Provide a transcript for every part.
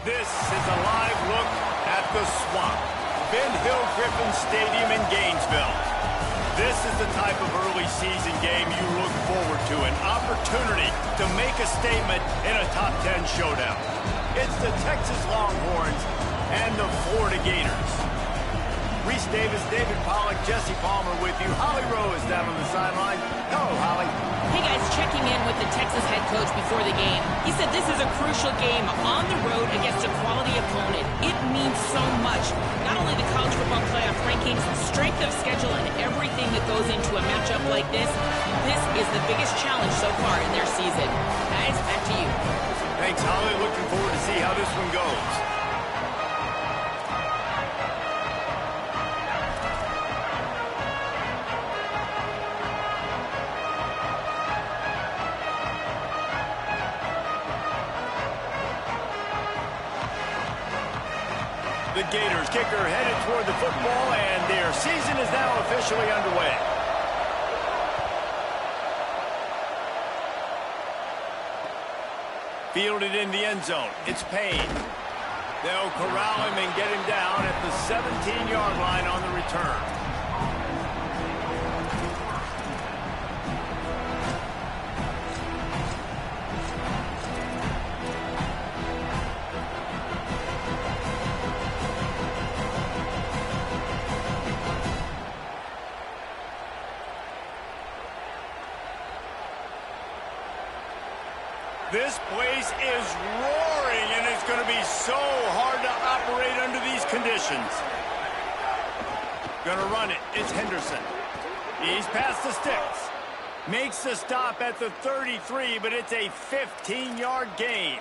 This is a live look at the Swamp, Ben Hill Griffin Stadium in Gainesville. This is the type of early season game you look forward to, an opportunity to make a statement in a top 10 showdown. It's the Texas Longhorns and the Florida Gators. Reese Davis, David Pollack, Jesse Palmer with you. Holly Rowe is down on the sideline. Hello, Holly. Hey guys, checking in with the Texas head coach before the game. He said this is a crucial game on the road against a quality opponent. It means so much. Not only the college football playoff rankings, strength of schedule, and everything that goes into a matchup like this. This is the biggest challenge so far in their season. Guys, back to you. Thanks, Holly. Looking forward to see how this one goes. The Gators kicker headed toward the football, and their season is now officially underway. Fielded in the end zone. It's Payne. They'll corral him and get him down at the 17-yard line on the return. This place is roaring, and it's going to be so hard to operate under these conditions. Going to run it. It's Henderson. He's past the sticks. Makes the stop at the 33, but it's a 15-yard gain.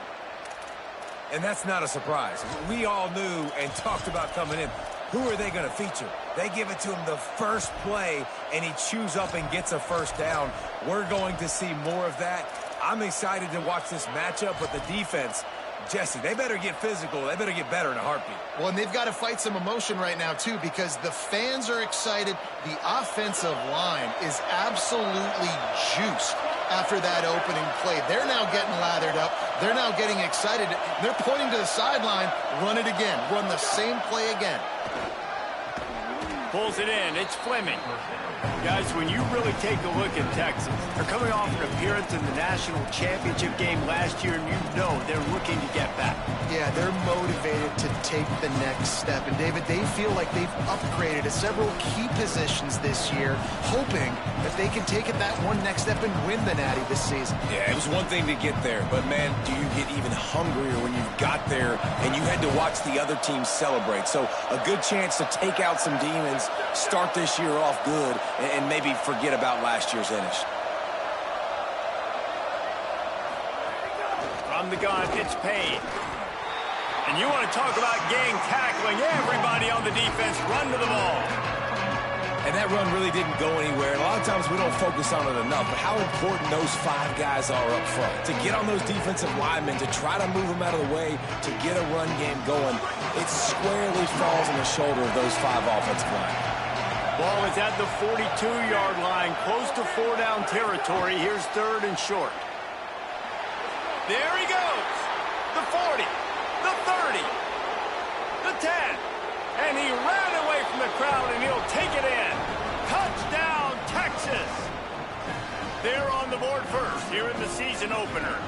And that's not a surprise. We all knew and talked about coming in. Who are they going to feature? They give it to him the first play, and he chews up and gets a first down. We're going to see more of that. I'm excited to watch this matchup, but the defense, Jesse, they better get physical. They better get better in a heartbeat. Well, and they've got to fight some emotion right now, too, because the fans are excited. The offensive line is absolutely juiced after that opening play. They're now getting lathered up. They're now getting excited. They're pointing to the sideline. Run it again. Run the same play again. Pulls it in. It's Fleming. Guys, when you really take a look at Texas, they're coming off an appearance in the national championship game last year, and you know they're looking to get back. Yeah, they're motivated to take the next step. And, David, they feel like they've upgraded to several key positions this year, hoping that they can take it that one next step and win the Natty this season. Yeah, it was one thing to get there, but, man, do you get even hungrier when you've got there and you had to watch the other team celebrate. So a good chance to take out some demons, start this year off good, and maybe forget about last year's finish. From the gun, it's Payne. And you want to talk about gang tackling. Everybody on the defense run to the ball. And that run really didn't go anywhere. And a lot of times we don't focus on it enough, but how important those five guys are up front. To get on those defensive linemen, to try to move them out of the way, to get a run game going, it squarely falls on the shoulder of those five offensive linemen. Ball is at the 42-yard line, close to 4-down territory. Here's third and short. There he goes. The 40, the 30, the 10. And he ran away from the crowd, and he'll take it in. Touchdown, Texas. They're on the board first here in the season opener.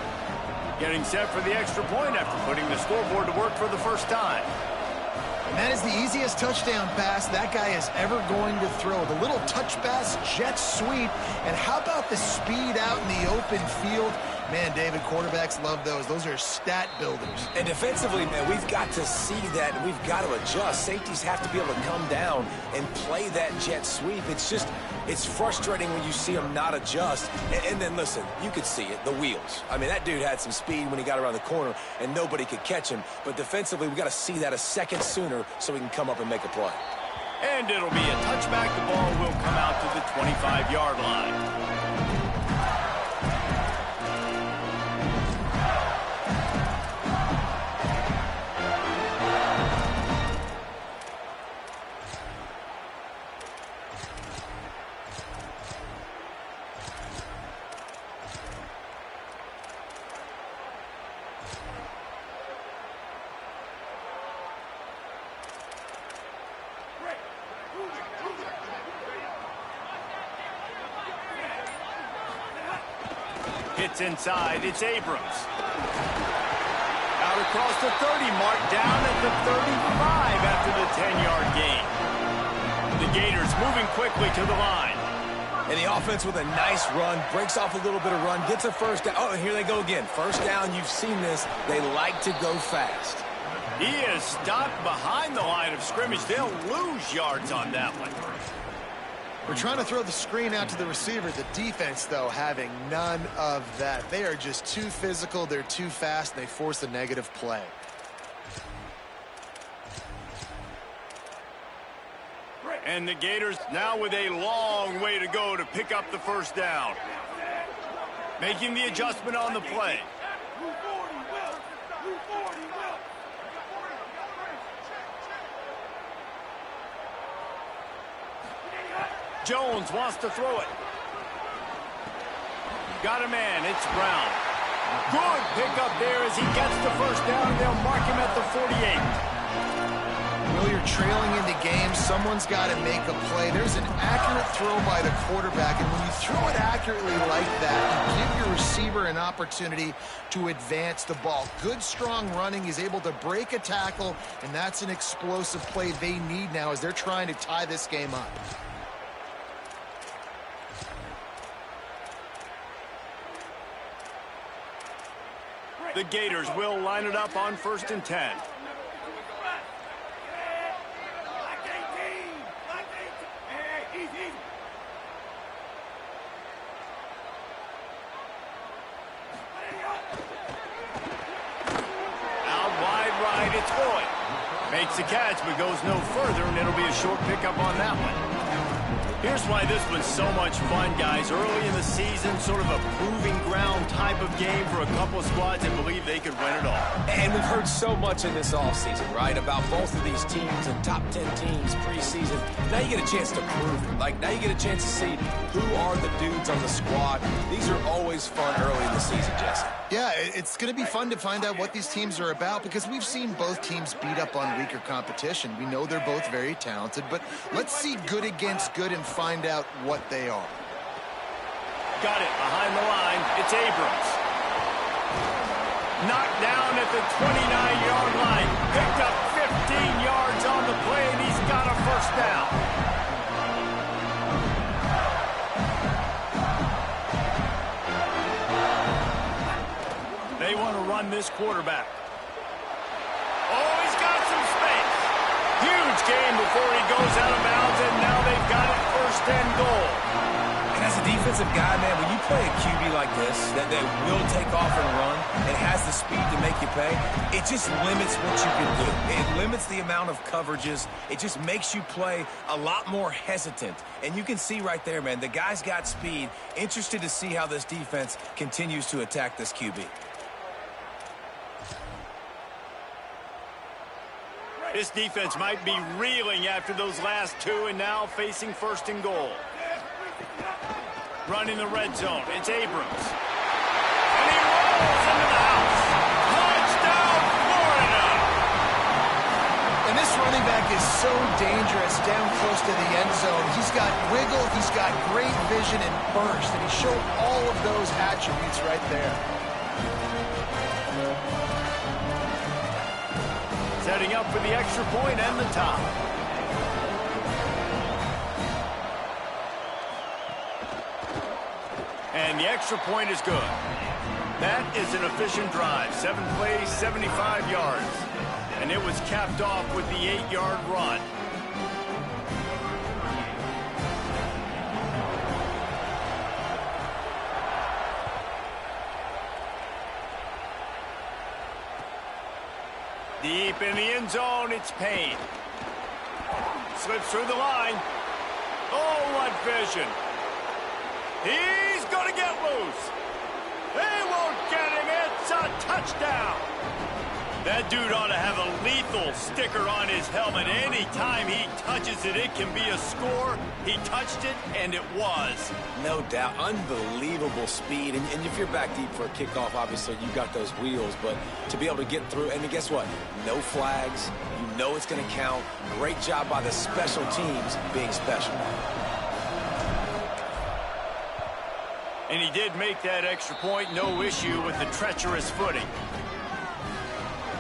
Getting set for the extra point after putting the scoreboard to work for the first time. And that is the easiest touchdown pass that guy is ever going to throw. The little touch pass, jet sweep, and how about the speed out in the open field? Man, David, quarterbacks love those. Those are stat builders. And defensively, man, we've got to see that, and we've got to adjust. Safeties have to be able to come down and play that jet sweep. It's frustrating when you see them not adjust. And then, listen, you could see it, the wheels. I mean, that dude had some speed when he got around the corner, and nobody could catch him. But defensively, we've got to see that a second sooner so we can come up and make a play. And it'll be a touchback. The ball will come out to the 25-yard line. Hits inside. It's Abrams. Out across the 30 mark, down at the 35 after the 10-yard gain. The Gators moving quickly to the line. And the offense with a nice run, breaks off a little bit of run, gets a first down. Oh, here they go again. First down, you've seen this. They like to go fast. He is stopped behind the line of scrimmage. They'll lose yards on that one. We're trying to throw the screen out to the receiver. The defense, though, having none of that. They are just too physical. They're too fast. And they force a negative play. And the Gators now with a long way to go to pick up the first down. Making the adjustment on the play. Jones wants to throw it. Got a man. It's Brown. Good pickup there as he gets the first down. They'll mark him at the 48. Well, you're trailing in the game. Someone's got to make a play. There's an accurate throw by the quarterback, and when you throw it accurately like that, you give your receiver an opportunity to advance the ball. Good, strong running. He's able to break a tackle, and that's an explosive play they need now as they're trying to tie this game up. The Gators will line it up on 1st and 10. Makes the catch, but goes no further, and it'll be a short pickup on that one. Here's why this was so much fun, guys. Early in the season, sort of a proving ground type of game for a couple of squads that believe they could win it all. And we've heard so much in this offseason, right, about both of these teams and top 10 teams preseason. Now you get a chance to prove it. Like, now you get a chance to see who are the dudes on the squad. These are always fun early in the season, Jesse. Yeah, it's going to be fun to find out what these teams are about because we've seen both teams beat up on weaker competition. We know they're both very talented, but let's see good against good and find out what they are. Got it behind the line. It's Abrams. Knocked down at the 29-yard line. Picked up 15 yards on the play, and he's got a first down. They want to run this quarterback. Oh, he's got some space. Huge gain before he goes out of bounds, and now they've got it 1st and goal. And as a defensive guy, man, when you play a QB like this, that will take off and run and has the speed to make you pay, it just limits what you can do. It limits the amount of coverages. It just makes you play a lot more hesitant. And you can see right there, man, the guy's got speed. Interested to see how this defense continues to attack this QB. This defense might be reeling after those last two and now facing 1st and goal. Running the red zone. It's Abrams. And he rolls into the house. Touchdown, Florida! And this running back is so dangerous down close to the end zone. He's got wiggle, he's got great vision and burst, and he showed all of those attributes right there. Setting up for the extra point and the top. And the extra point is good. That is an efficient drive. 7 plays, 75 yards. And it was capped off with the 8-yard run. Deep in the end zone, it's Payne. Slips through the line. Oh, what vision. He's going to get loose. They won't get him. It's a touchdown. That dude ought to have a lethal sticker on his helmet. Anytime he touches it, it can be a score. He touched it, and it was. No doubt. Unbelievable speed. And if you're back deep for a kickoff, obviously you got those wheels. But to be able to get through, and guess what? No flags. You know it's going to count. Great job by the special teams being special. And he did make that extra point, no issue with the treacherous footing.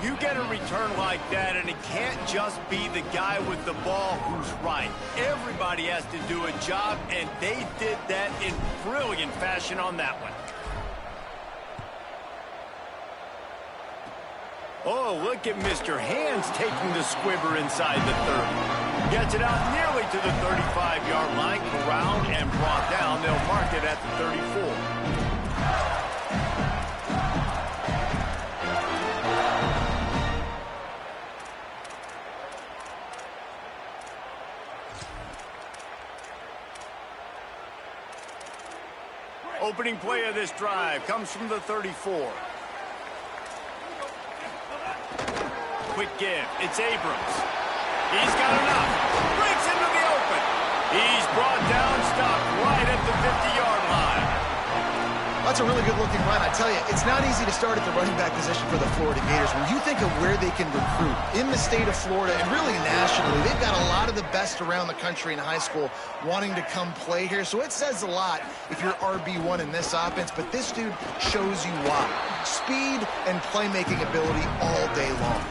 You get a return like that, and it can't just be the guy with the ball who's right. Everybody has to do a job, and they did that in brilliant fashion on that one. Oh, look at Mr. Hands taking the squibber inside the 30. Gets it out nearly to the 35-yard line, corralled and brought down. They'll mark it at the 34. Opening play of this drive comes from the 34. Quick give. It's Abrams. He's got enough. Breaks into the open. He's brought down, stopped right at the 50-yard line. That's a really good-looking run. I tell you, it's not easy to start at the running back position for the Florida Gators. When you think of where they can recruit in the state of Florida and really nationally, they've got a lot of the best around the country in high school wanting to come play here. So it says a lot if you're RB1 in this offense, but this dude shows you why. Speed and playmaking ability all day long.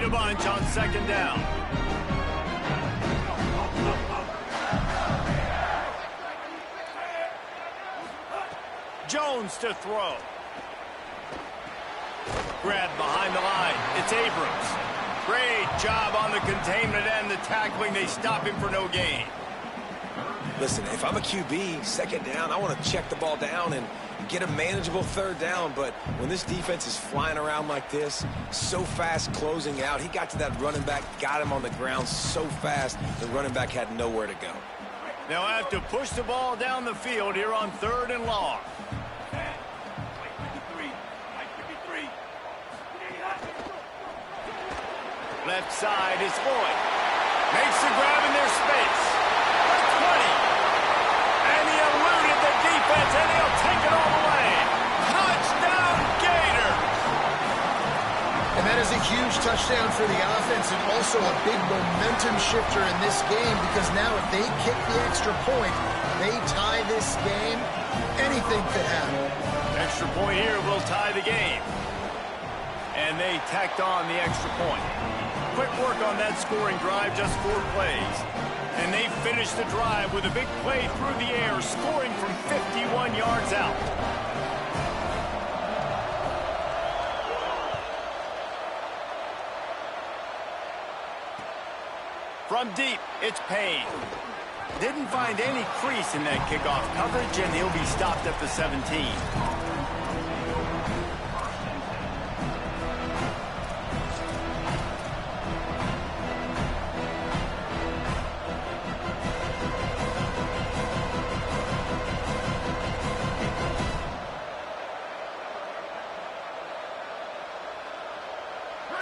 Bunch on second down. Jones to throw. Grabbed behind the line. It's Abrams. Great job on the containment and the tackling. They stop him for no gain. Listen, if I'm a QB, second down, I want to check the ball down and get a manageable third down, but when this defense is flying around like this, so fast closing out, he got to that running back, got him on the ground so fast, the running back had nowhere to go. They'll have to push the ball down the field here on 3rd and long. Left side is Floyd. Makes the grab in their space. 20. And he eluded the defense, and he'll take it all the way. Touchdown, Gators! And that is a huge touchdown for the offense and also a big momentum shifter in this game because now if they kick the extra point, they tie this game, anything could happen. Extra point here will tie the game. And they tacked on the extra point. Quick work on that scoring drive, just 4 plays. And they finished the drive with a big play through the air, scoring from 51 yards out. From deep, it's Payne. Didn't find any crease in that kickoff coverage, and he'll be stopped at the 17.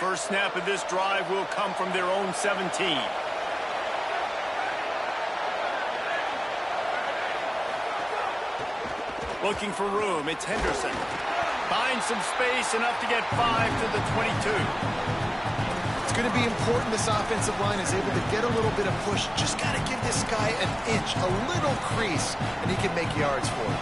First snap of this drive will come from their own 17. Looking for room, it's Henderson. Finds some space, enough to get 5 to the 22. It's going to be important this offensive line is able to get a little bit of push. Just got to give this guy an inch, a little crease, and he can make yards for it.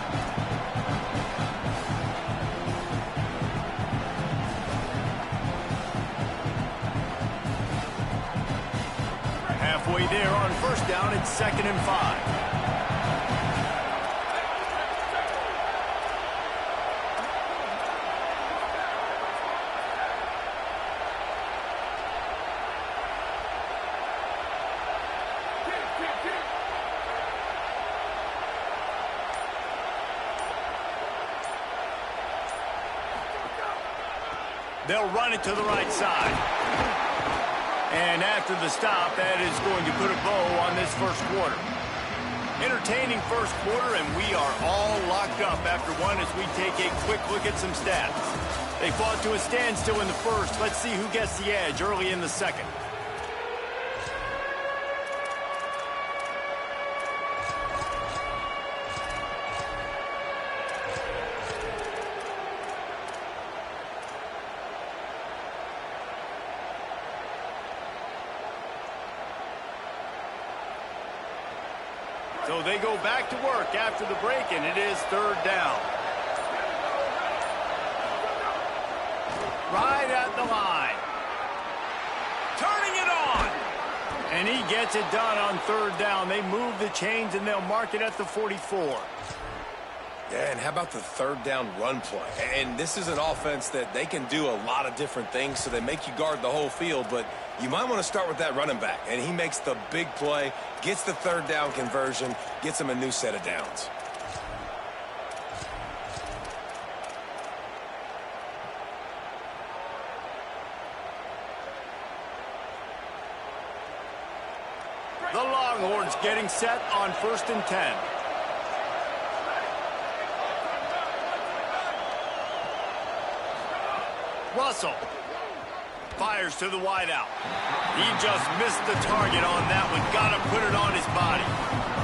Halfway there on first down, it's 2nd and 5. They'll run it to the right side. And after the stop, that is going to put a bow on this first quarter. Entertaining first quarter, and we are all locked up after one as we take a quick look at some stats. They fought to a standstill in the first. Let's see who gets the edge early in the second. So they go back to work after the break, and it is third down. Right at the line. Turning it on. And he gets it done on third down. They move the chains, and they'll mark it at the 44. Yeah, and how about the third down run play? And this is an offense that they can do a lot of different things, so they make you guard the whole field, but you might want to start with that running back. And he makes the big play, gets the third down conversion, gets him a new set of downs. The Longhorns getting set on 1st and 10. Russell fires to the wideout. He just missed the target on that one. Got to put it on his body.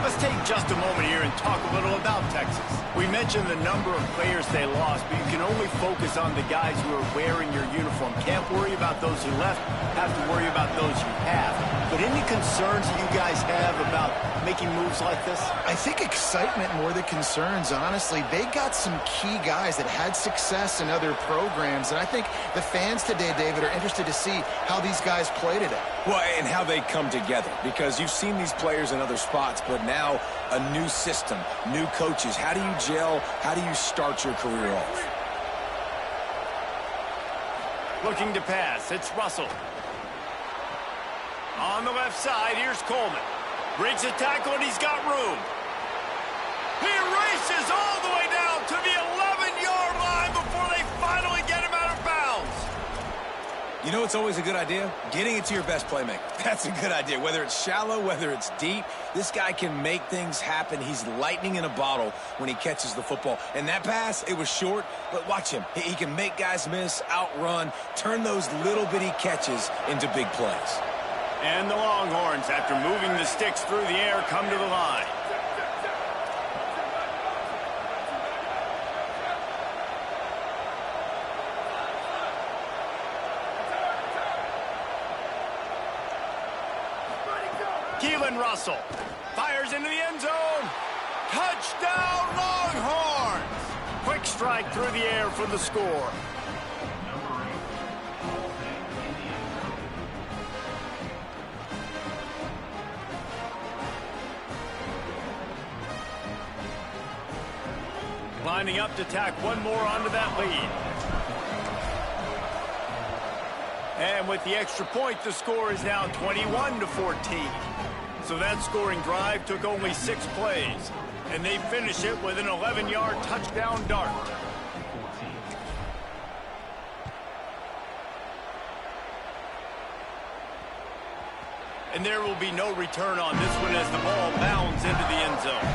Let's take just a moment here and talk a little about Texas. We mentioned the number of players they lost, but you can only focus on the guys who are wearing your uniform. Can't worry about those who left. Have to worry about those you have. But any concerns that you guys have about making moves like this? I think excitement more than concerns, honestly. They got some key guys that had success in other programs, and I think the fans today, David, are interested to see how these guys play today. Well, and how they come together, because you've seen these players in other spots, but now a new system, new coaches. How do you gel? How do you start your career off? Looking to pass. It's Russell. On the left side, here's Coleman. Breaks the tackle, and he's got room. He races all the way down to the 11-yard line before they finally get him out of bounds. You know, it's always a good idea? Getting it to your best playmaker. That's a good idea. Whether it's shallow, whether it's deep, this guy can make things happen. He's lightning in a bottle when he catches the football. And that pass, it was short, but watch him. He can make guys miss, outrun, turn those little bitty catches into big plays. And the Longhorns, after moving the sticks through the air, come to the line. Keelan Russell fires into the end zone. Touchdown, Longhorns! Quick strike through the air for the score. Lining up to tack one more onto that lead. And with the extra point, the score is now 21-14. So that scoring drive took only 6 plays. And they finish it with an 11-yard touchdown dart. And there will be no return on this one as the ball bounds into the end zone.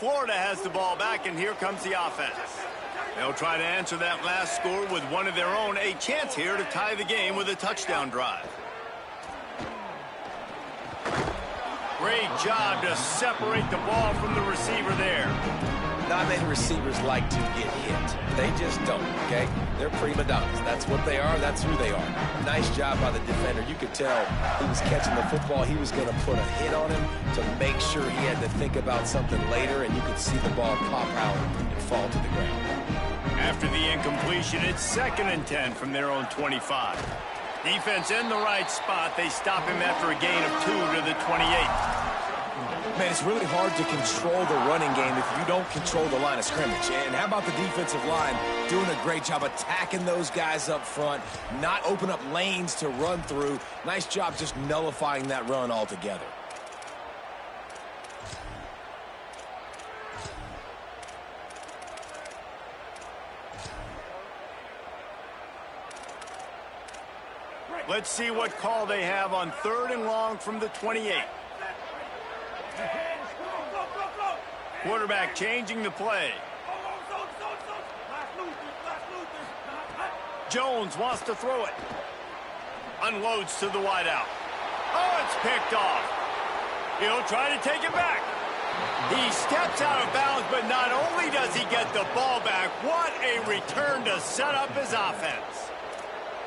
Florida has the ball back, and here comes the offense. They'll try to answer that last score with one of their own. A chance here to tie the game with a touchdown drive. Great job to separate the ball from the receiver there. Not many receivers like to get hit. They just don't, okay? They're prima donnas. That's what they are. That's who they are. Nice job by the defender. You could tell he was catching the football. He was going to put a hit on him to make sure he had to think about something later, and you could see the ball pop out and fall to the ground. After the incompletion, it's 2nd and 10 from their own 25. Defense in the right spot. They stop him after a gain of 2 to the 28. Man, it's really hard to control the running game if you don't control the line of scrimmage. And how about the defensive line doing a great job attacking those guys up front, not open up lanes to run through. Nice job just nullifying that run altogether. Let's see what call they have on 3rd and long from the 28. Quarterback changing the play. Jones wants to throw it. Unloads to the wideout. Oh, it's picked off. He'll try to take it back. He steps out of bounds, but not only does he get the ball back, what a return to set up his offense.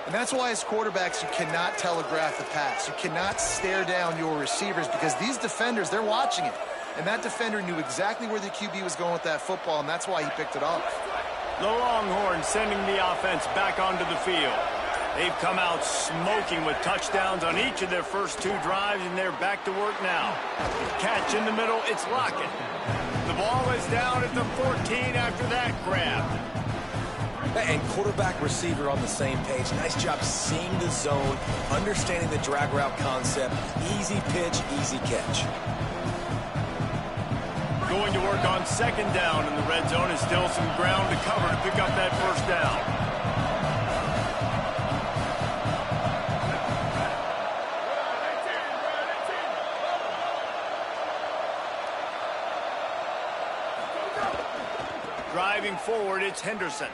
And that's why as quarterbacks, you cannot telegraph the pass. You cannot stare down your receivers because these defenders, they're watching it. And that defender knew exactly where the QB was going with that football, and that's why he picked it off. The Longhorns sending the offense back onto the field. They've come out smoking with touchdowns on each of their first 2 drives, and they're back to work now. Catch in the middle, it's Lockett. The ball is down at the 14 after that grab. And quarterback receiver on the same page. Nice job seeing the zone, understanding the drag route concept. Easy pitch, easy catch. Going to work on second down in the red zone, and still some ground to cover to pick up that first down. Driving forward, it's Henderson.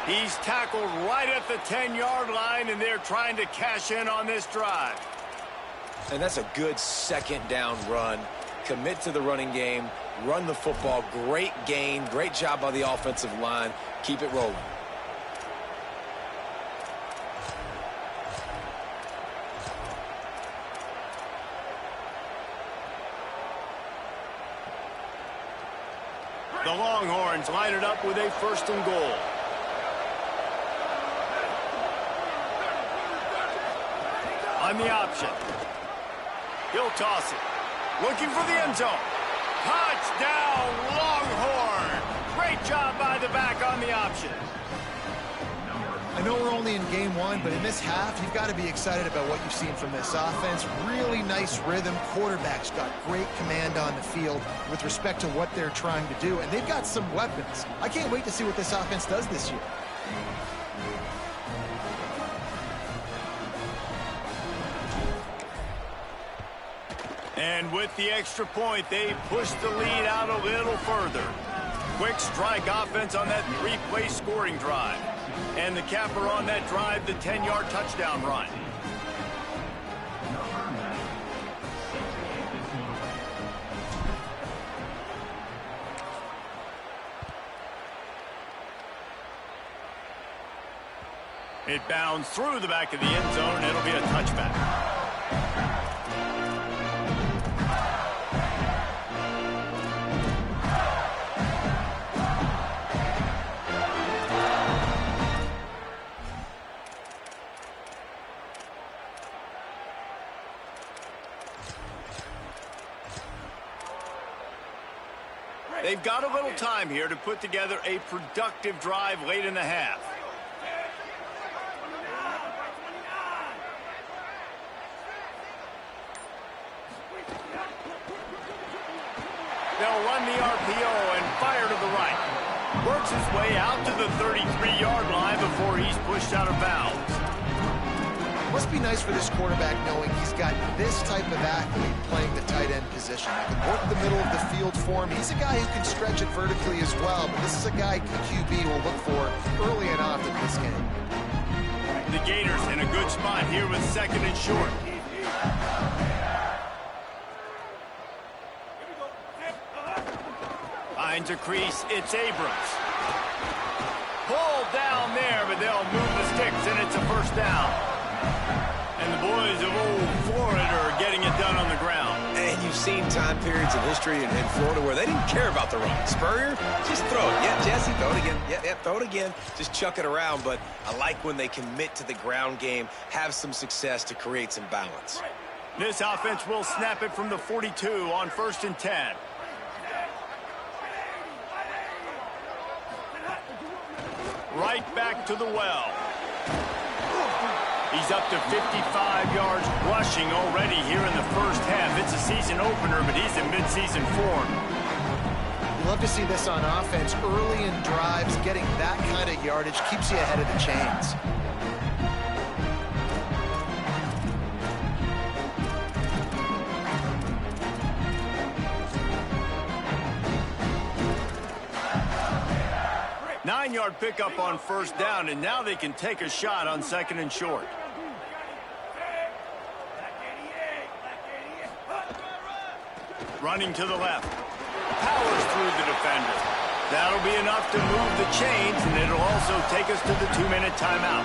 He's tackled right at the 10-yard line, and they're trying to cash in on this drive. And that's a good second down run. Commit to the running game, run the football. Great gain, great job by the offensive line. Keep it rolling. The Longhorns line it up with a 1st and goal. On the option. He'll toss it. Looking for the end zone. Touchdown, Longhorn. Great job by the back on the option. I know we're only in game 1, but in this half, you've got to be excited about what you've seen from this offense. Really nice rhythm. Quarterback's got great command on the field with respect to what they're trying to do, and they've got some weapons. I can't wait to see what this offense does this year. And with the extra point, they push the lead out a little further. Quick strike offense on that 3-play scoring drive. And the capper on that drive, the 10-yard touchdown run. It bounds through the back of the end zone, and it'll be a touchback. They've got a little time here to put together a productive drive late in the half. They'll run the RPO and fire to the right. Works his way out to the 33-yard line before he's pushed out of bounds. Must be nice for this quarterback knowing he's got this type of athlete playing the tight end position. He can work the middle of the field for him. He's a guy who can stretch it vertically as well, but this is a guy the QB will look for early and often in this game. The Gators in a good spot here with 2nd and short. Finds a crease, it's Abrams. Pulled down there, but they'll move the sticks, and it's a 1st down. And the boys of old Florida are getting it done on the ground. And you've seen time periods in history in Florida where they didn't care about the run. Spurrier, just throw it. Yeah, Jesse, throw it again. Yeah, throw it again. Just chuck it around. But I like when they commit to the ground game, have some success to create some balance. This offense will snap it from the 42 on 1st and 10. Right back to the well. He's up to 55 yards rushing already here in the first half. It's a season opener, but he's in mid-season form. You love to see this on offense. Early in drives, getting that kind of yardage keeps you ahead of the chains. Nine-yard pickup on 1st down, and now they can take a shot on 2nd and short. Running to the left. Powers through the defender. That'll be enough to move the chains, and it'll also take us to the 2-minute timeout.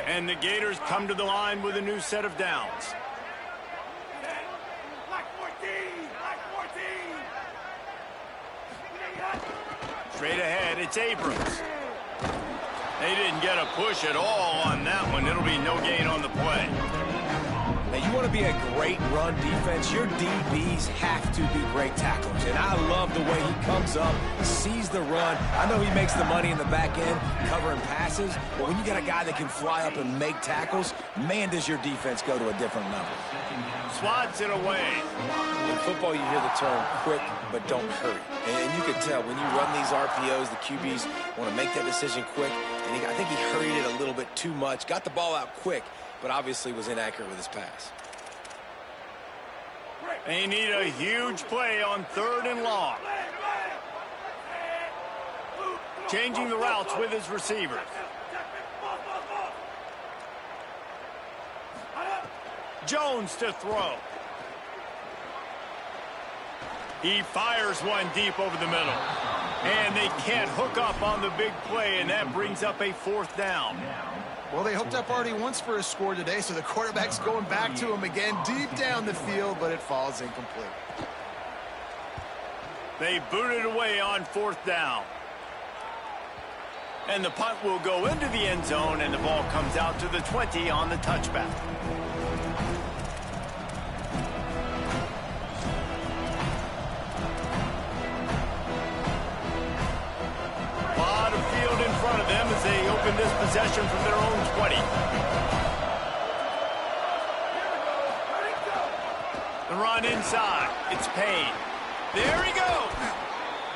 And the Gators come to the line with a new set of downs. Straight ahead, it's Abrams. They didn't get a push at all on that one. It'll be no gain on the play. Now, you want to be a great run defense, your DBs have to be great tacklers. And I love the way he comes up, sees the run. I know he makes the money in the back end, covering passes. But when you got a guy that can fly up and make tackles, man, does your defense go to a different level. Swats it away. In football, you hear the term quick, but don't hurry. And you can tell when you run these RPOs, the QBs want to make that decision quick. And I think he hurried it a little bit too much. Got the ball out quick, but obviously was inaccurate with his pass. They need a huge play on 3rd and long. Changing the routes with his receivers. Jones to throw. He fires one deep over the middle. And they can't hook up on the big play, and that brings up a 4th down. Well, they hooked up already once for a score today, so the quarterback's going back to him again deep down the field, but it falls incomplete. They boot it away on 4th down. And the punt will go into the end zone, and the ball comes out to the 20 on the touchback. Of them as they open this possession from their own 20. The run inside. It's Payne. There he goes.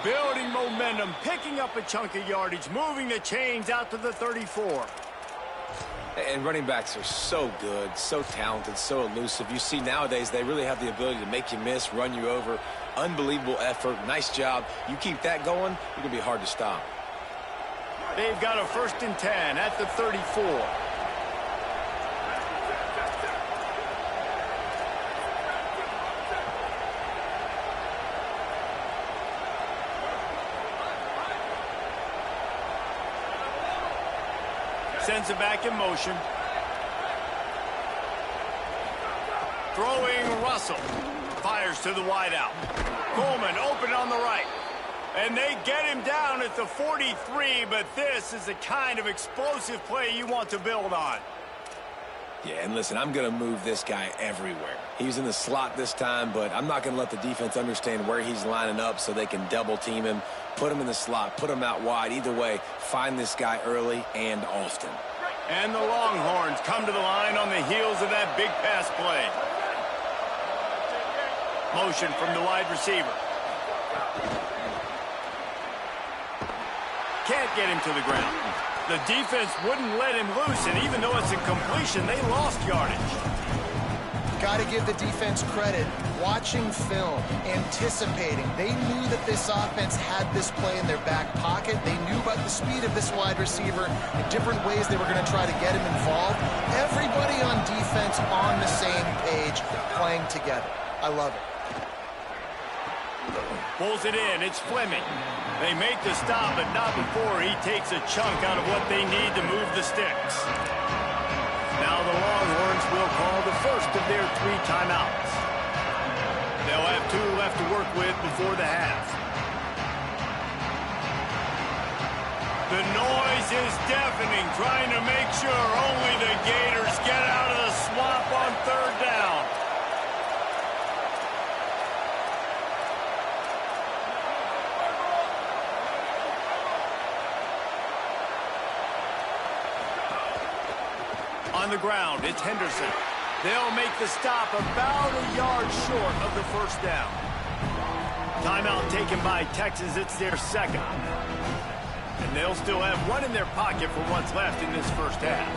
Building momentum, picking up a chunk of yardage, moving the chains out to the 34. And running backs are so good, so talented, so elusive. You see nowadays they really have the ability to make you miss, run you over. Unbelievable effort. Nice job. You keep that going, you're going to be hard to stop. They've got a 1st and 10 at the 34. Sends it back in motion. Throwing Russell. Fires to the wideout. Coleman open on the right. And they get him down at the 43, but this is the kind of explosive play you want to build on. Yeah, and listen, I'm going to move this guy everywhere. He's in the slot this time, but I'm not going to let the defense understand where he's lining up so they can double team him, put him in the slot, put him out wide. Either way, find this guy early and often. And the Longhorns come to the line on the heels of that big pass play. Motion from the wide receiver. Can't get him to the ground. The defense wouldn't let him loose, and even though it's a completion, they lost yardage. Got to give the defense credit. Watching film, anticipating. They knew that this offense had this play in their back pocket. They knew about the speed of this wide receiver and different ways they were going to try to get him involved. Everybody on defense on the same page, playing together. I love it. Pulls it in. It's Fleming. They make the stop, but not before he takes a chunk out of what they need to move the sticks. Now the Longhorns will call the first of their 3 timeouts. They'll have 2 left to work with before the half. The noise is deafening, trying to make sure only the Gators get out of the swamp on 3rd down. On the ground, it's Henderson. They'll make the stop about a yard short of the 1st down. Timeout taken by Texas. It's their 2nd. And they'll still have 1 in their pocket for what's left in this 1st half.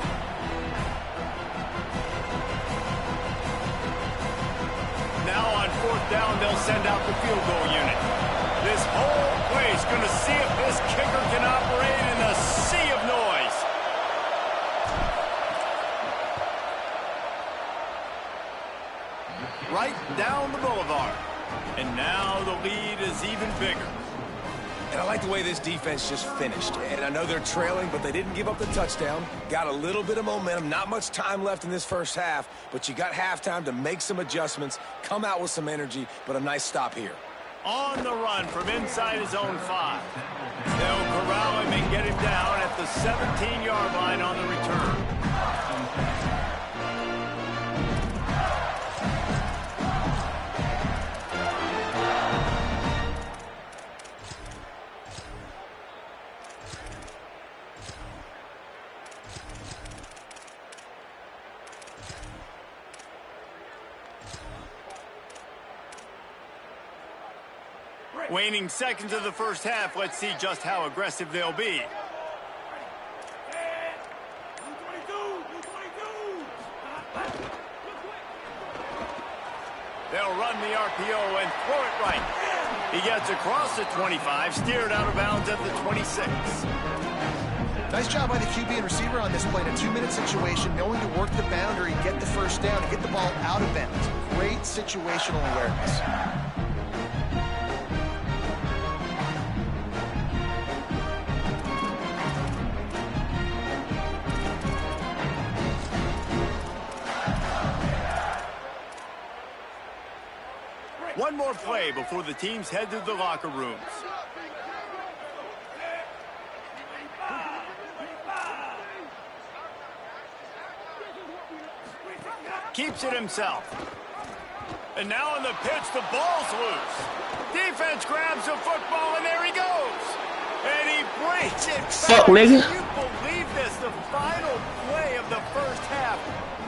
Now on 4th down, they'll send out the field goal unit. This whole place going to see if this kicker can operate in the sea of noise. right down the boulevard. And now the lead is even bigger. And I like the way this defense just finished. And I know they're trailing, but they didn't give up the touchdown. Got a little bit of momentum. Not much time left in this first half, but you got halftime to make some adjustments, come out with some energy, but a nice stop here. On the run from inside his own 5. They'll corral him and get him down at the 17-yard line on the return. Waning seconds of the first half. Let's see just how aggressive they'll be. They'll run the RPO and throw it right. He gets across the 25, steered out of bounds at the 26. Nice job by the QB and receiver on this play in a 2-minute situation, knowing to work the boundary, get the first down, and get the ball out of bounds. Great situational awareness. One more play before the teams head to the locker rooms. Keeps it himself. And now on the pitch, the ball's loose. Defense grabs the football, and there he goes. And he breaks it back. Fuck, nigga. Can you believe this? The final play of the first half.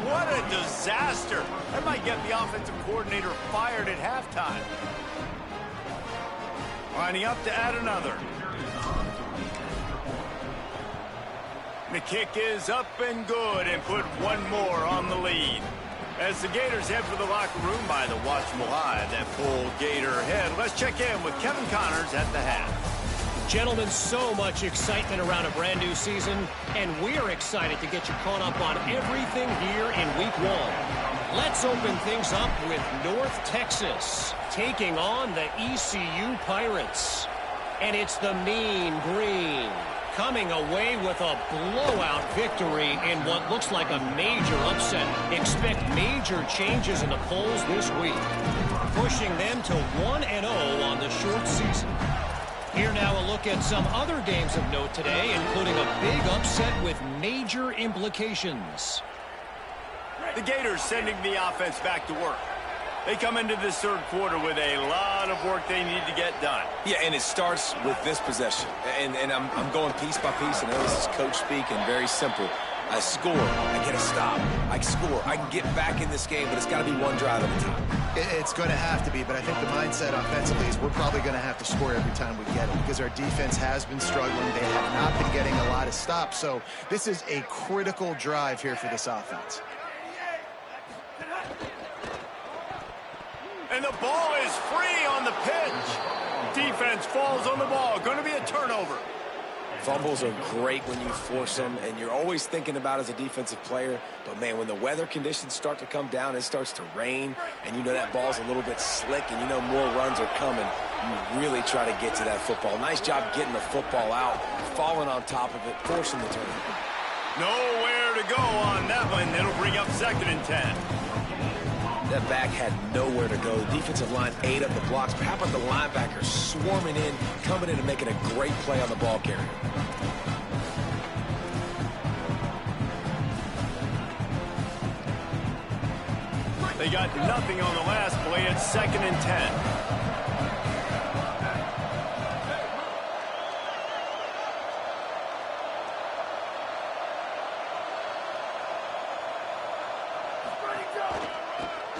What a disaster. That might get the offensive coordinator fired at halftime. Lining up to add another. The kick is up and good and put one more on the lead. As the Gators head for the locker room by the watch them live, that full Gator head. Let's check in with Kevin Connors at the half. Gentlemen, so much excitement around a brand new season, and we're excited to get you caught up on everything here in Week 1. Let's open things up with North Texas taking on the ECU Pirates. And it's the Mean Green coming away with a blowout victory in what looks like a major upset. Expect major changes in the polls this week, pushing them to 1-0 on the short season. Here now a look at some other games of note today, including a big upset with major implications. The Gators sending the offense back to work. They come into this third quarter with a lot of work they need to get done. Yeah, and it starts with this possession. And I'm going piece by piece. I know this is coach speak and very simple. I score, I get a stop, I score, I can get back in this game, but it's got to be one drive at a time. It's going to have to be, but I think the mindset offensively is we're probably going to have to score every time we get it because our defense has been struggling. They have not been getting a lot of stops, so this is a critical drive here for this offense. And the ball is free on the pitch. Defense falls on the ball. Going to be a turnover. Fumbles are great when you force them, and you're always thinking about as a defensive player. But, man, when the weather conditions start to come down, it starts to rain, and you know that ball's a little bit slick, and you know more runs are coming, you really try to get to that football. Nice job getting the football out, falling on top of it, forcing the turnover. Nowhere to go on that one. It'll bring up 2nd and 10. That back had nowhere to go. The defensive line ate up the blocks, but how about the linebackers swarming in, coming in and making a great play on the ball carrier? They got nothing on the last play. It's 2nd and 10.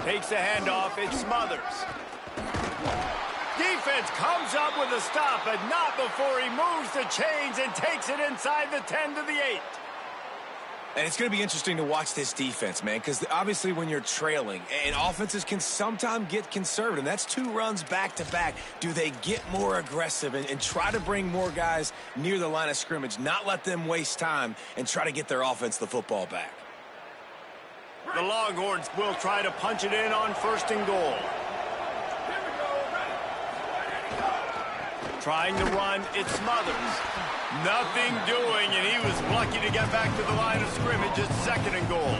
Takes the handoff, it smothers. Defense comes up with a stop, but not before he moves the chains and takes it inside the 10 to the 8. And it's going to be interesting to watch this defense, man, because obviously when you're trailing, and offenses can sometimes get conservative. That's 2 runs back-to-back. Do they get more aggressive and try to bring more guys near the line of scrimmage, not let them waste time, and try to get their offense the football back? The Longhorns will try to punch it in on 1st and goal. Trying to run, it's Smothers. Nothing doing, and he was lucky to get back to the line of scrimmage at 2nd and goal.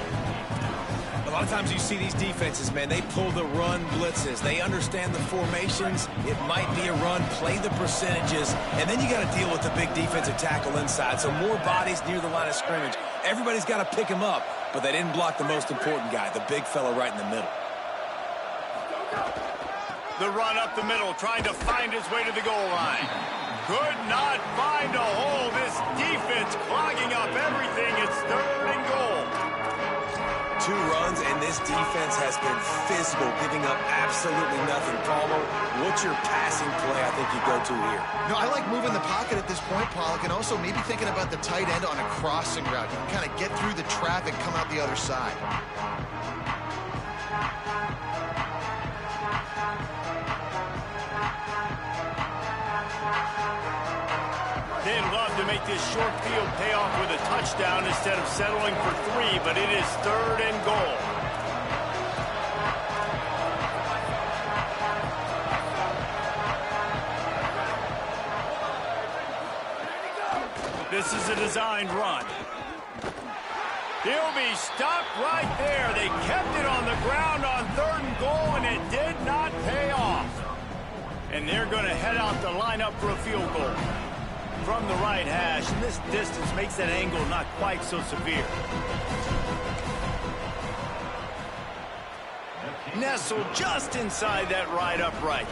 A lot of times you see these defenses, man, they pull the run blitzes. They understand the formations. It might be a run, play the percentages, and then you got to deal with the big defensive tackle inside. So more bodies near the line of scrimmage. Everybody's got to pick him up, but they didn't block the most important guy, the big fella right in the middle. The run up the middle, trying to find his way to the goal line. Could not find a hole. This defense clogging up everything. It's 3rd and goal. 2 runs, and this defense has been physical, giving up absolutely nothing. Palmer, what's your passing play I think you go to here? No, I like moving the pocket at this point, Pollock, and also maybe thinking about the tight end on a crossing route. You can kind of get through the traffic, come out the other side. They'd love to make this short field pay off with a touchdown instead of settling for 3, but it is 3rd and goal. This is a designed run. He'll be stopped right there. They kept it on the ground on 3rd and goal, and it did not pay off. And they're going to head out to line up for a field goal. From the right hash, and this distance makes that angle not quite so severe. Nestled just inside that right upright.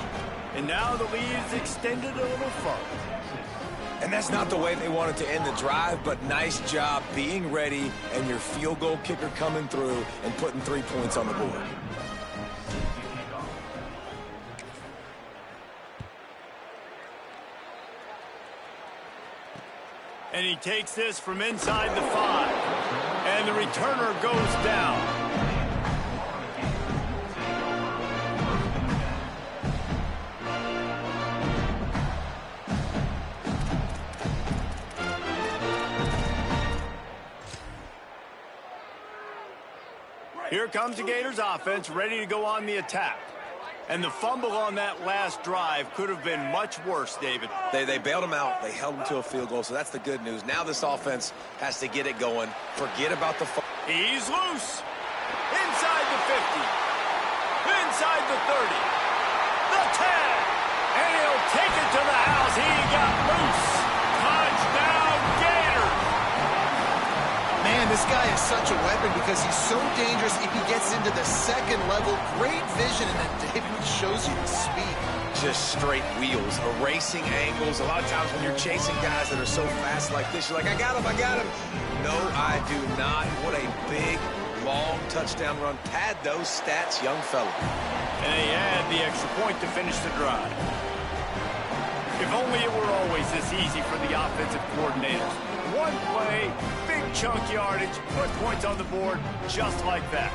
And now the lead is extended a little further. And that's not the way they wanted to end the drive, but nice job being ready and your field goal kicker coming through and putting 3 points on the board. And he takes this from inside the 5. And the returner goes down. Here comes the Gators offense, ready to go on the attack. And the fumble on that last drive could have been much worse, David. They bailed him out. They held him to a field goal, so that's the good news. Now this offense has to get it going. Forget about the fumble. He's loose. Inside the 50. Inside the 30. The 10. And he'll take it to the house. He got loose. Touchdown, Gators. Man, this guy is such a weapon because he's so dangerous if he gets into the 2nd level. Great vision, and then David shows you the speed. Just straight wheels, erasing angles. A lot of times when you're chasing guys that are so fast like this, you're like, I got him, I got him. No, I do not. What a big, long touchdown run. Pad those stats, young fella. And they had the extra point to finish the drive. If only it were always this easy for the offensive coordinators. One play, big chunk yardage, put points on the board just like that.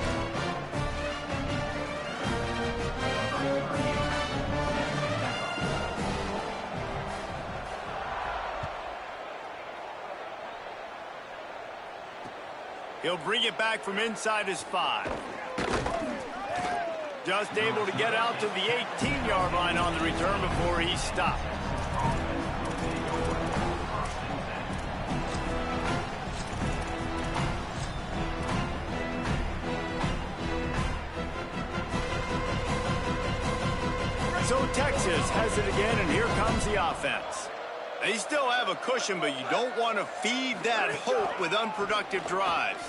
He'll bring it back from inside his 5. Just able to get out to the 18-yard line on the return before he stopped. So Texas has it again, and here comes the offense. They still have a cushion, but you don't want to feed that hope with unproductive drives.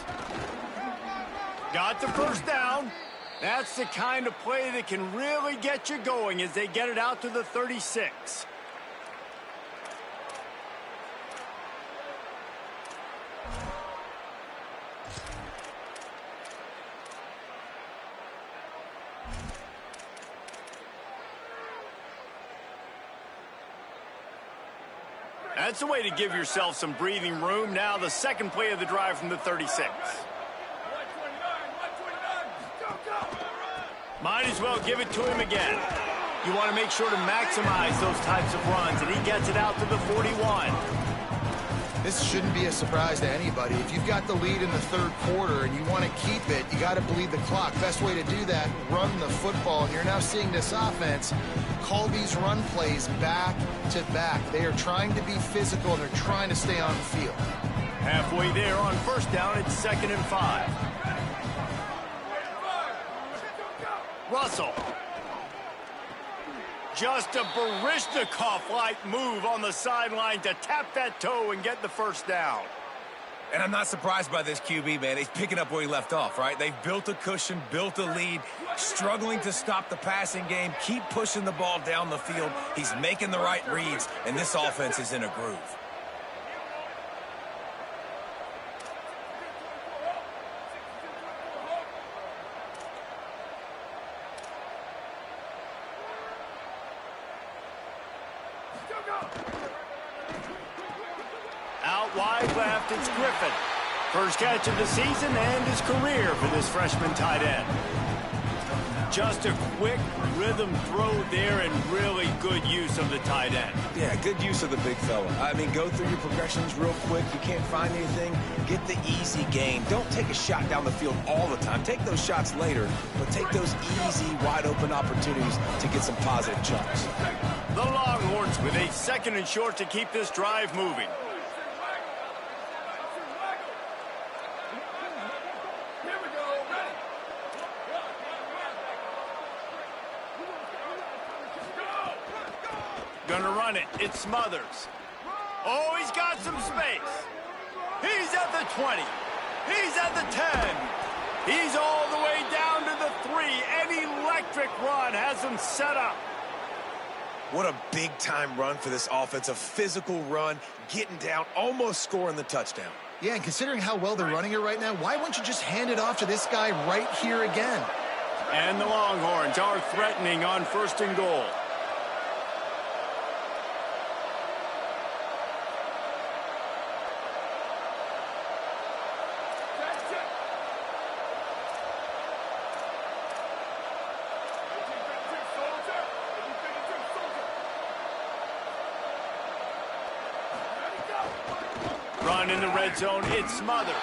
Got the first down. That's the kind of play that can really get you going as they get it out to the 36. That's the way to give yourself some breathing room. Now the second play of the drive from the 36. Might as well give it to him again. You want to make sure to maximize those types of runs, and he gets it out to the 41. This shouldn't be a surprise to anybody. If you've got the lead in the third quarter and you want to keep it, you got to bleed the clock. Best way to do that, run the football. And you're now seeing this offense call these run plays back to back. They are trying to be physical, and they're trying to stay on the field. Halfway there on first down, it's 2nd and 5. Russell. Just a Baryshnikov-like move on the sideline to tap that toe and get the first down. And I'm not surprised by this QB, man. He's picking up where he left off, right? They've built a cushion, built a lead, struggling to stop the passing game, keep pushing the ball down the field. He's making the right reads, and this offense is in a groove. Out wide left, it's Griffin. First catch of the season and his career for this freshman tight end. Just a quick rhythm throw there and really good use of the tight end. Yeah, good use of the big fella. I mean, go through your progressions real quick. You can't find anything, get the easy gain. Don't take a shot down the field all the time. Take those shots later, but take those easy, wide-open opportunities to get some positive chunks. The Longhorns with a 2nd and short to keep this drive moving. Gonna run it. It's Smothers. Oh, he's got some space. He's at the 20. He's at the 10. He's all the way down to the 3. An electric run has him set up. What a big-time run for this offense. A physical run, getting down, almost scoring the touchdown. Yeah, and considering how well they're running it right now, why wouldn't you just hand it off to this guy right here again? And the Longhorns are threatening on 1st and goal. Run in the red zone, it's Smothers.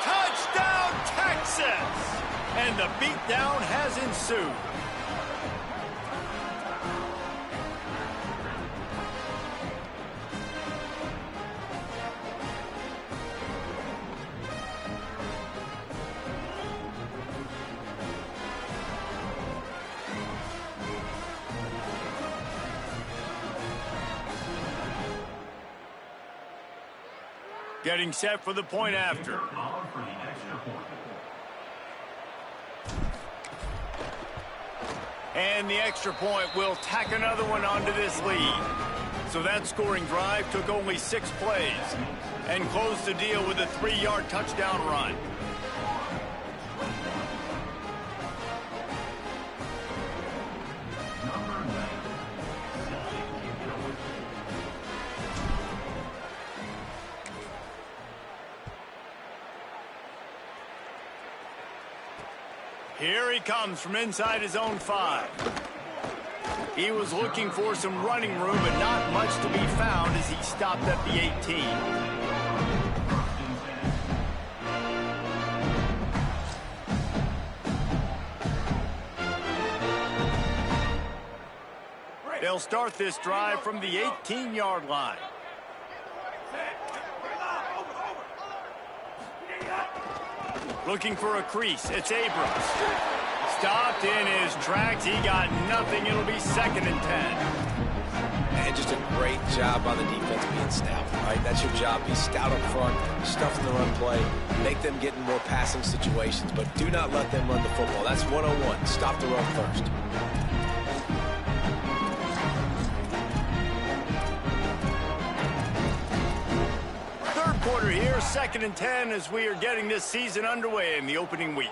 Touchdown, Texas! And the beatdown has ensued. Getting set for the point after. And the extra point will tack another one onto this lead. So that scoring drive took only 6 plays and closed the deal with a 3-yard touchdown run. Here he comes from inside his own 5. He was looking for some running room, but not much to be found as he stopped at the 18. They'll start this drive from the 18-yard line. Looking for a crease. It's Abrams. Stopped in his tracks. He got nothing. It'll be 2nd and 10. And just a great job on the defense being stout, right? That's your job. Be stout up front, stuff in the run play, make them get in more passing situations, but do not let them run the football. That's 101. Stop the run first. Quarter here, 2nd and 10 as we are getting this season underway in the opening week.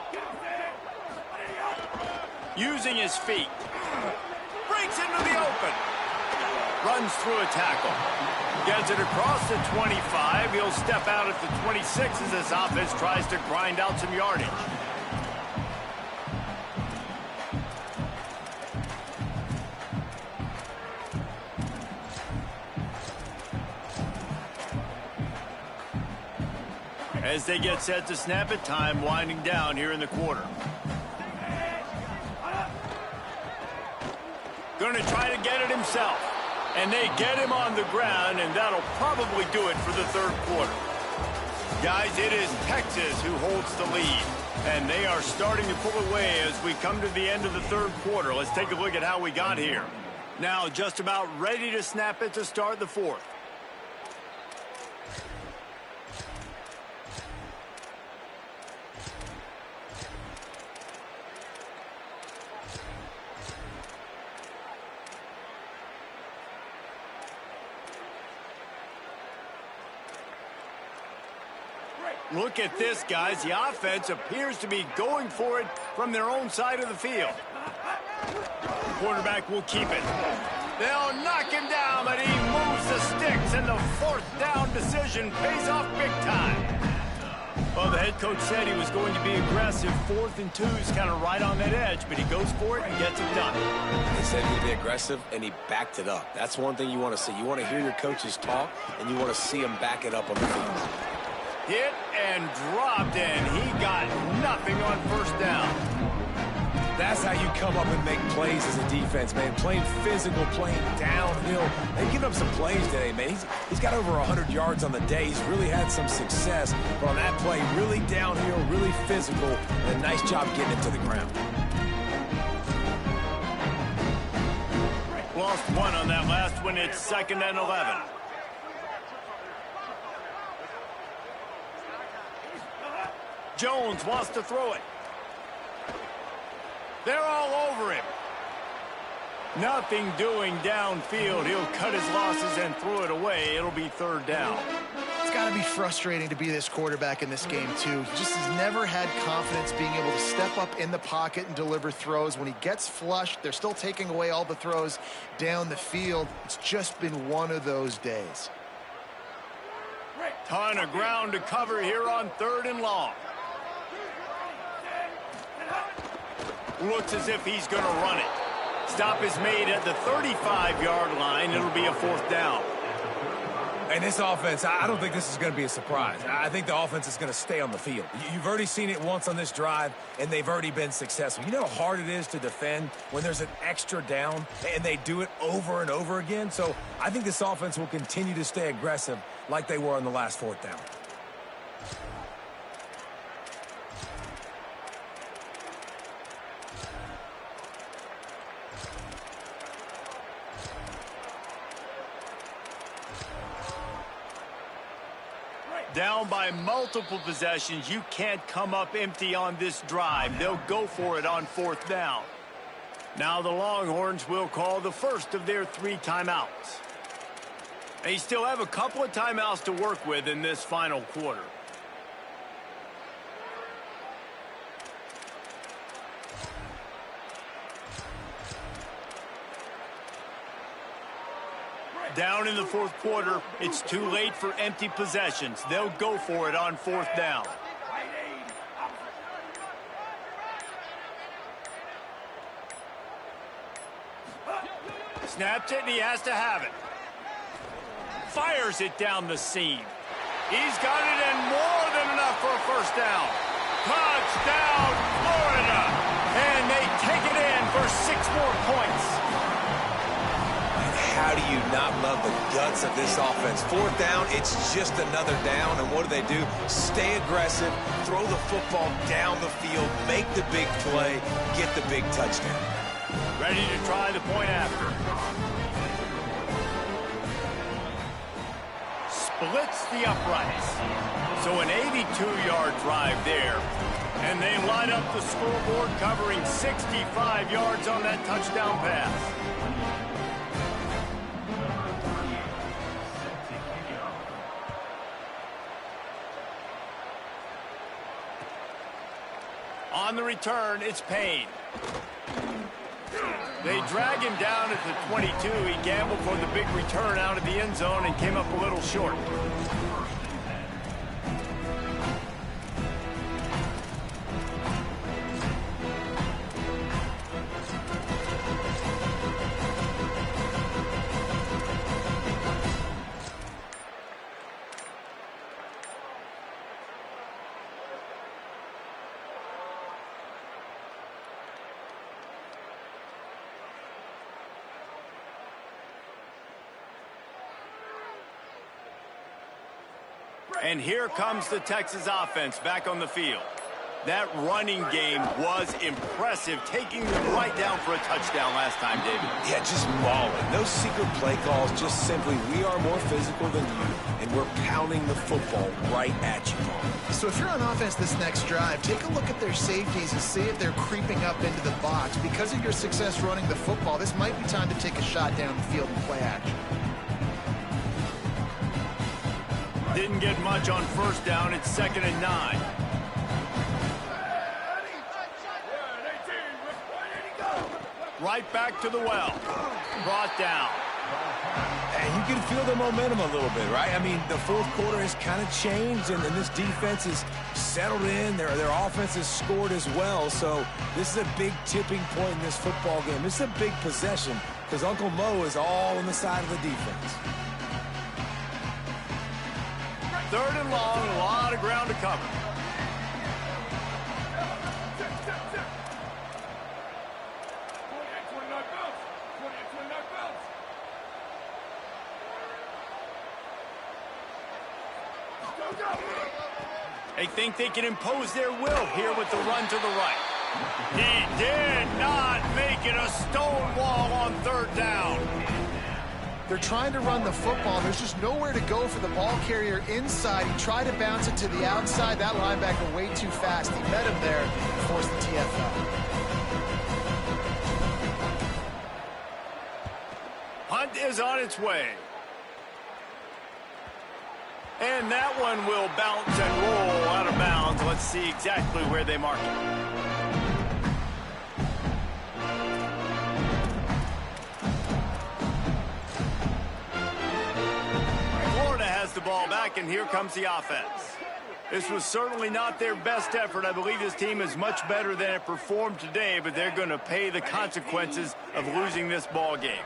Using his feet. Breaks into the open. Runs through a tackle. Gets it across the 25. He'll step out at the 26 as this offense tries to grind out some yardage. As they get set to snap it, time winding down here in the quarter. Going to try to get it himself. And they get him on the ground, and that'll probably do it for the third quarter. Guys, it is Texas who holds the lead. And they are starting to pull away as we come to the end of the third quarter. Let's take a look at how we got here. Now just about ready to snap it to start the fourth. Look at this, guys. The offense appears to be going for it from their own side of the field. The quarterback will keep it. They'll knock him down, but he moves the sticks, and the fourth down decision pays off big time. Well, the head coach said he was going to be aggressive. 4th and 2 is kind of right on that edge, but he goes for it and gets it done. He said he'd be aggressive, and he backed it up. That's one thing you want to see. You want to hear your coaches talk, and you want to see them back it up on the field. Hit and dropped, and he got nothing on first down. That's how you come up and make plays as a defense, man. Playing physical, playing downhill. They've given up some plays today, man. He's got over 100 yards on the day. He's really had some success. But on that play, really downhill, really physical, and a nice job getting it to the ground. Lost one on that last one. It's 2nd and 11. Jones wants to throw it. They're all over him. Nothing doing downfield. He'll cut his losses and throw it away. It'll be 3rd down. It's got to be frustrating to be this quarterback in this game, too. He just has never had confidence being able to step up in the pocket and deliver throws. When he gets flushed, they're still taking away all the throws down the field. It's just been one of those days. Ton of ground to cover here on 3rd and long. Looks as if he's going to run it. Stop is made at the 35-yard line. It'll be a 4th down. And this offense, I don't think this is going to be a surprise. I think the offense is going to stay on the field. You've already seen it once on this drive, and they've already been successful. You know how hard it is to defend when there's an extra down, and they do it over and over again? So I think this offense will continue to stay aggressive like they were on the last 4th down. Down by multiple possessions. You can't come up empty on this drive. They'll go for it on 4th down. Now the Longhorns will call the first of their 3 timeouts. They still have a couple of timeouts to work with in this final quarter. Down in the 4th quarter, it's too late for empty possessions. They'll go for it on 4th down. Snaps it, and he has to have it. Fires it down the seam. He's got it, and more than enough for a first down. Touchdown, Florida! And they take it in for 6 more points. How do you not love the guts of this offense? 4th down, it's just another down. And what do? Stay aggressive, throw the football down the field, make the big play, get the big touchdown. Ready to try the point after. Splits the uprights. So an 82-yard drive there. And they line up the scoreboard covering 65 yards on that touchdown pass. On the return, it's Payne. They drag him down at the 22. He gambled for the big return out of the end zone and came up a little short. And here comes the Texas offense back on the field. That running game was impressive, taking them right down for a touchdown last time, David. Yeah, just mauling. No secret play calls, just simply, we are more physical than you, and we're pounding the football right at you, Paul. So if you're on offense this next drive, take a look at their safeties and see if they're creeping up into the box. Because of your success running the football, this might be time to take a shot down the field and play action. Didn't get much on first down. It's 2nd and 9. Right back to the well. Brought down. And you can feel the momentum a little bit, right? I mean, the fourth quarter has kind of changed, and this defense is settled in. Their offense has scored as well. So this is a big tipping point in this football game. This is a big possession because Uncle Mo is all on the side of the defense. 3rd and long, a lot of ground to cover. They think they can impose their will here with the run to the right. He did not make it a stone wall on 3rd down. They're trying to run the football. There's just nowhere to go for the ball carrier inside. He tried to bounce it to the outside. That linebacker way too fast. He met him there and forced the TFL. Hunt is on its way. And that one will bounce and roll out of bounds. Let's see exactly where they mark it. Florida has the ball back, and here comes the offense. This was certainly not their best effort. I believe this team is much better than it performed today, but they're going to pay the consequences of losing this ball game.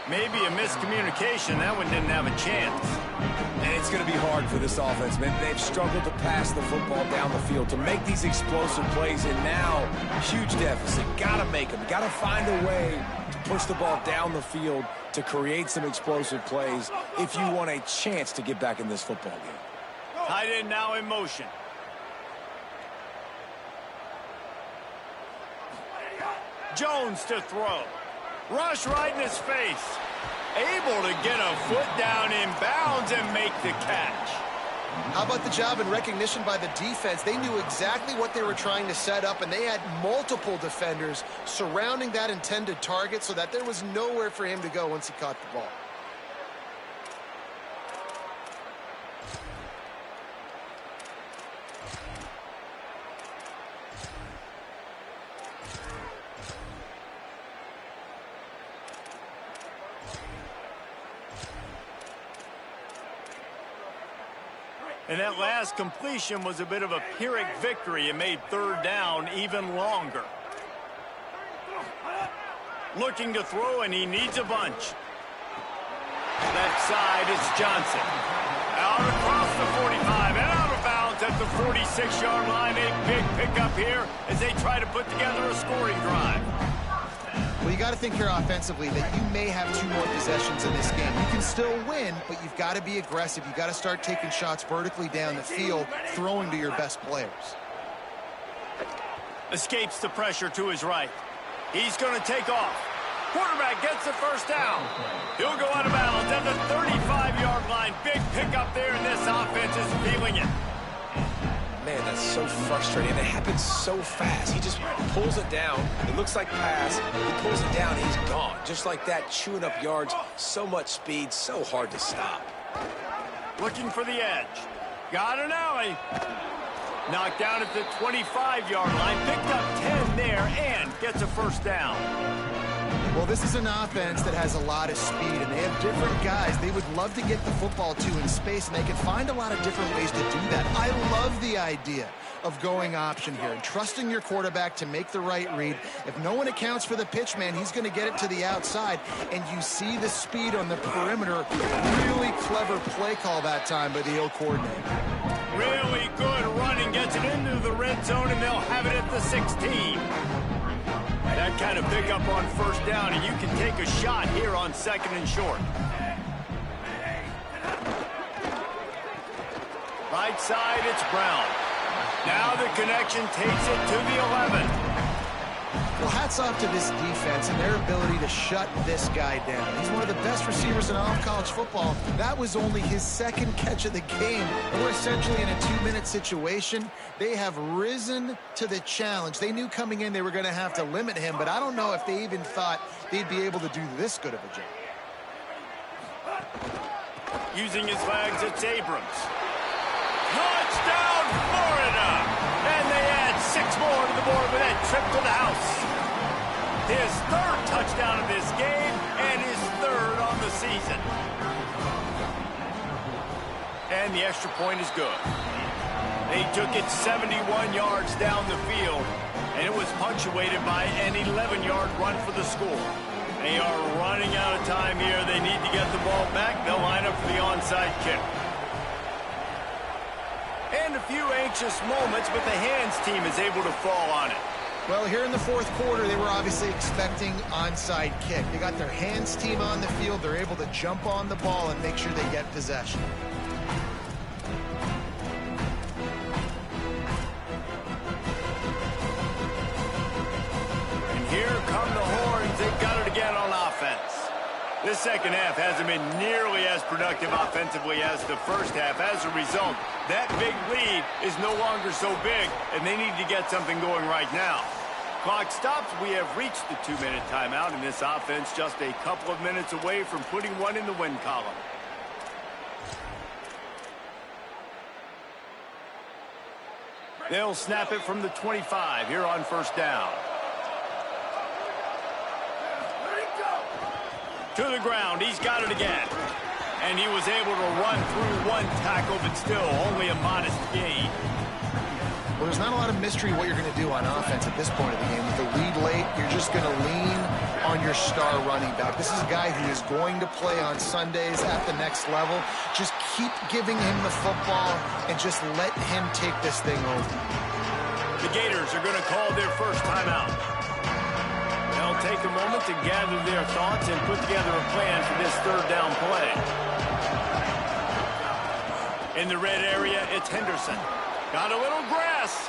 Maybe a miscommunication. That one didn't have a chance. And it's going to be hard for this offense, man. They've struggled to pass the football down the field, to make these explosive plays, and now, huge deficit. Got to make them. Got to find a way to push the ball down the field to create some explosive plays if you want a chance to get back in this football game. Tight end now in motion. Jones to throw. Rush right in his face. Able to get a foot down in bounds and make the catch. How about the job and recognition by the defense? They knew exactly what they were trying to set up, and they had multiple defenders surrounding that intended target so that there was nowhere for him to go once he caught the ball. And that last completion was a bit of a Pyrrhic victory. It made 3rd down even longer. Looking to throw, and he needs a bunch. Left side, it's Johnson. Out across the 45 and out of bounds at the 46-yard line. A big pickup here as they try to put together a scoring drive. Well, you got to think here offensively that you may have 2 more possessions in this game. You can still win, but you've got to be aggressive. You've got to start taking shots vertically down the field, throwing to your best players. Escapes the pressure to his right. He's going to take off. Quarterback gets the first down. He'll go out of bounds at the 35-yard line. Big pickup there, and this offense is feeling it. Man, that's so frustrating. It happens so fast. He just pulls it down. It looks like pass. He pulls it down. He's gone. Just like that, chewing up yards. So much speed. So hard to stop. Looking for the edge. Got an alley. Knocked down at the 25-yard line. Picked up 10 there and gets a first down. Well, this is an offense that has a lot of speed, and they have different guys they would love to get the football to in space, and they can find a lot of different ways to do that. I love the idea of going option here and trusting your quarterback to make the right read. If no one accounts for the pitch, man, he's going to get it to the outside, and you see the speed on the perimeter. Really clever play call that time by the Hill coordinator. Really good running, gets it into the red zone, and they'll have it at the 16. That kind of pickup on first down, and you can take a shot here on 2nd and short. right side, it's Brown. Now the connection takes it to the 11. Well, hats off to this defense and their ability to shut this guy down. He's one of the best receivers in all of college football. That was only his second catch of the game, and we're essentially in a 2-minute situation. They have risen to the challenge. They knew coming in they were going to have to limit him, but I don't know if they even thought they'd be able to do this good of a job. Using his legs, it's Abrams. Touchdown, Florida! And they add 6 more to the board with that trip to the house. His 3rd touchdown of this game and his 3rd on the season. And the extra point is good. They took it 71 yards down the field, and it was punctuated by an 11-yard run for the score. They are running out of time here. They need to get the ball back. They'll line up for the onside kick. And a few anxious moments, but the hands team is able to fall on it. Well, here in the 4th quarter, they were obviously expecting onside kick. They got their hands team on the field. They're able to jump on the ball and make sure they get possession. And here come the horns. They've got it again on offense. This second half hasn't been nearly as productive offensively as the first half. As a result, that big lead is no longer so big, and they need to get something going right now. Clock stops. We have reached the 2-minute timeout, and this offense just a couple of minutes away from putting one in the win column. They'll snap it from the 25 here on 1st down. To the ground, he's got it again. And he was able to run through 1 tackle, but still only a modest gain. Well, there's not a lot of mystery what you're going to do on offense at this point of the game. With the lead late, you're just going to lean on your star running back. This is a guy who is going to play on Sundays at the next level. Just keep giving him the football and just let him take this thing over. The Gators are going to call their first timeout. They'll take a moment to gather their thoughts and put together a plan for this 3rd down play. In the red area, it's Henderson. Got a little grass.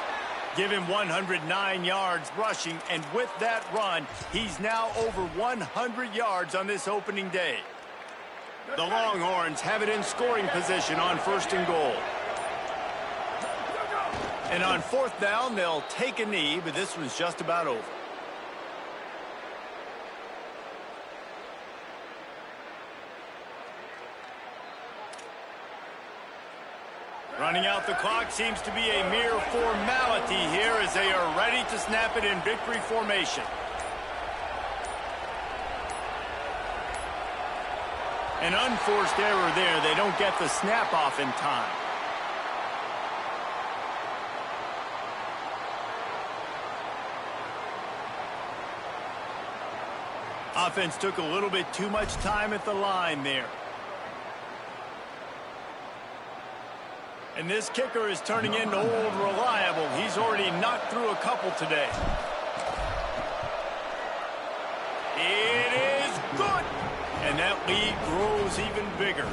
Give him 109 yards rushing, and with that run, he's now over 100 yards on this opening day. The Longhorns have it in scoring position on 1st and goal. And on 4th down, they'll take a knee, but this one's just about over. Running out the clock seems to be a mere formality here as they are ready to snap it in victory formation. An unforced error there. They don't get the snap off in time. Offense took a little bit too much time at the line there. And this kicker is turning into old reliable. He's already knocked through a couple today. It is good. And that lead grows even bigger.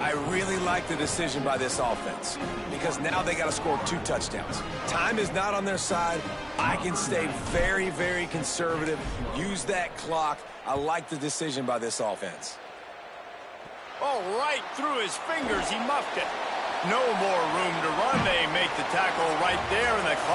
I really like the decision by this offense because now they got to score 2 touchdowns. Time is not on their side. I can stay very, very conservative. Use that clock. I like the decision by this offense. Oh, right through his fingers. He muffed it. No more room to run. They make the tackle right there, and the clock